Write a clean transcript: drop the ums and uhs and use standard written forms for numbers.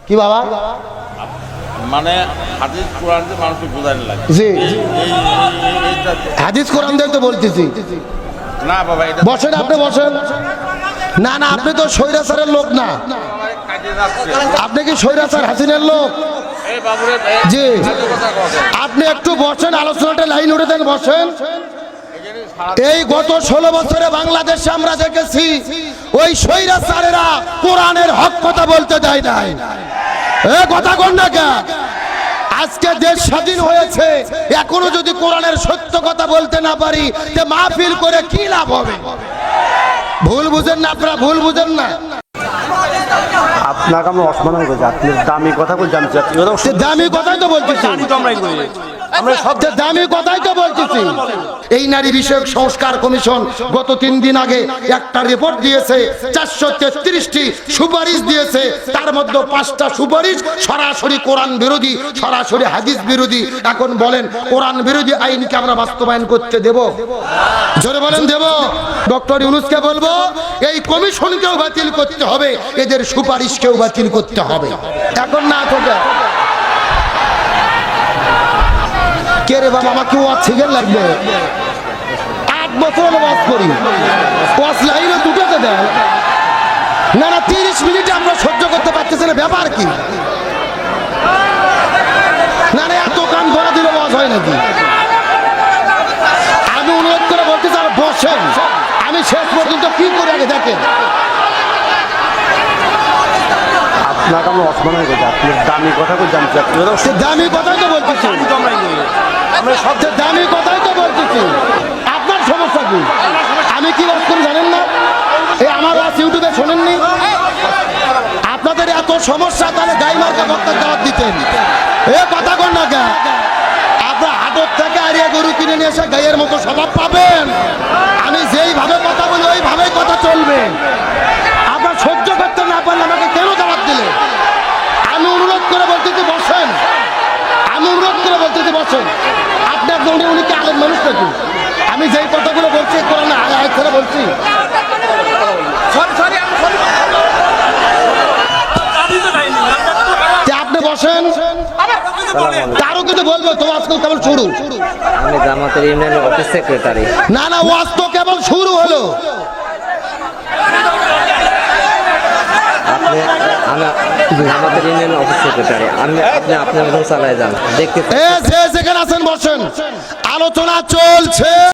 কি বাবা? মানে হাদিস কোরআন দিয়ে মানুষকে বোঝানো লাগে। জি হাদিস কোরআন দিয়ে তো বলতেছি না বাবা, এটা বসেন, আপনি বসেন। না না, আপনি তো স্বৈরাচারের লোক না। কাজে যাচ্ছে। আপনি কি স্বৈরাচার হাসিনের লোক? এই বাবুরে জি আপনি একটু বসেন, আলোচনাটা লাইন উঠে দেন, বসেন। এই গত 16 বছরে বাংলাদেশে আমরা দেখেছি ওই স্বৈরাচারেরা কোরআনের হক কথা বলতে দেয় নাই। এ কথা কোন না কে? আজকে দেশ স্বাধীন হয়েছে, এখনো যদি কোরআনের সত্য কথা বলতে না পারি তে মাহফিল করে কি লাভ হবে? ভুল বুঝেন না আপনারা, ভুল বুঝেন না। আপনাকে আমরা অসম্মান করছি, আপনি দামি কথা বলছি। দামি কথাই তো বলতেছি, আমরা সবচেয়ে দামি কথাই তো বলতেছি। এই নারী বিষয়ক সংস্কার কমিশন গত 3 দিন আগে একটা রিপোর্ট দিয়েছে, 433টি সুপারিশ দিয়েছে। তার মধ্যে 5টা সুপারিশ সরাসরি কোরআন বিরোধী, সরাসরি হাদিস বিরোধী। এখন বলেন, কোরআন বিরোধী আইনকে আমরা বাস্তবায়ন করতে দেব? জোরে বলেন দেব? ডক্টর ইউনূসকে বলবো, এই কমিশনকেও বাতিল করতে হবে, এদের সুপারিশকেও বাতিল করতে হবে। এখন না তোকে কে রে বাবা, আমাকে ওয়াজ শিখে লাগবে। 8 বছর ওয়াজ করি, ওয়াজ লাইনে দুটোতে দেন না। না 30 মিনিটে আমরা সহ্য করতে পারতেছি না, ব্যাপার কি? না না এত কান ধরা দিলে ওয়াজ হয় নাকি? আমি অনুরোধ করে বলতে চাই বসেন, আমি শেষ পর্যন্ত কি করে আগে দেখেন। আপনাকে আমরা অসম্মান করছি, আপনি দামি কথা বলছি। দামি কথাই তো বলতেছি, আমরা সবচেয়ে দামি কথাই তো বলতেছি। আপনার সমস্যা কি? আমি কি ওয়াজ করি জানেন না? এই আমার ওয়াজ ইউটিউবে শোনেননি? আপনাদের এত সমস্যা, তাহলে গাই মার্কা বক্তার দাওয়াত দিতেন। এ কথা কন না কে? আপনার হাটক থেকে আরিয়া গরু কিনে নিয়ে এসে গাইয়ের মতো স্বভাব পাবেন। আমি যেইভাবে কথা বলি ওইভাবেই কথা চলবে। আপনার সহ্য করতে না পারলে আমাকে কেন দাওয়াত দিলে? আমি অনুরোধ করে বলতেছি বসেন, আমি অনুরোধ করে বলতেছি বসেন। আপনি একজন উনি কি আলেম মানুষ নাকি? আমি যেই কথাগুলো বলছি কোরআনে আয়াত করে বলছি। আপনি বসেন, কারো কিন্তু বলবো তো আজকাল কেবল শুরু। আমি জামাতের ইউনিয়নের অফিস সেক্রেটারি। না না ওয়াজ তো কেবল শুরু হলো। আমি জামাতের ইউনিয়নের অফিস সেক্রেটারি। আপনি আপনার মতন চালায় যান, দেখতে যেখানে আছেন বসেন, আলোচনা চলছে।